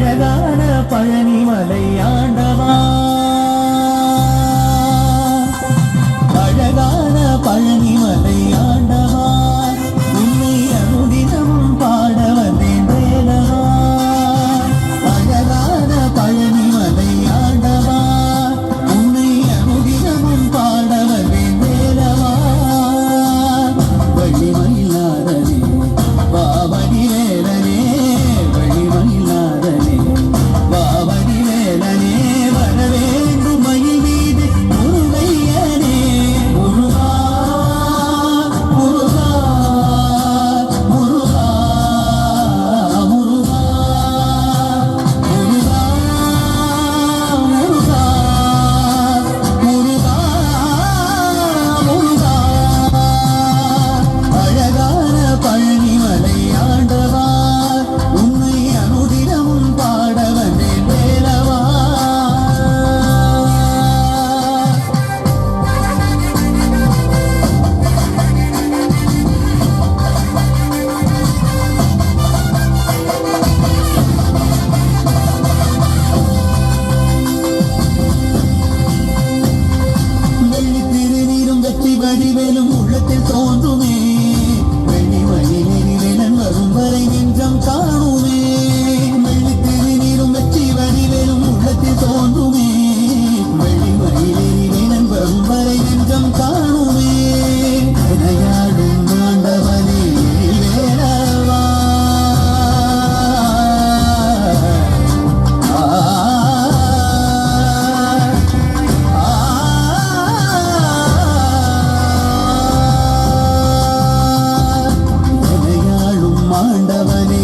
அழகான பழனிமலை ஆண்டவா, அழகான பழனிமலை ஆண்டவா, உன்னை அனுதினமும் பாட வந்தேன் வேலவா. அழகான பழனிமலை ஆண்டவா, உன்னை அனுதினமும் பாட வந்தேன் வேலவா. வள்ளிமயிலாதனே பாவடி வேலனே, வள்ளிமயிலாதனே பாவடி வேலனே, வரவேண்டும் மயில் மீது முருகையனே. முருகா முருகா முருகா முருகா முருகா முருகா முருகா முருகா. அழகான பழனிமலை ஆண்டவா, உன்னை அனுதினமும் பாட வந்தேன் வேலவா. வெள்ளி திருநீரும் வெற்றி வடிவேலும் உள்ளத்தில் தோன்றுமே, வெள்ளி மயிலேறிவேலன் வரும் வரை நெஞ்சம் காணுமே. வெள்ளி திருநீரும் வெற்றி வடிவேலும் உள்ளத்தில் தோன்றுமே, வெள்ளி மயிலேறிவேலன் வரும் வரை நெஞ்சம் காணுமே. விளையாடும் ஆண்டவனே வேலவா, விளையாடும் ஆண்டவனே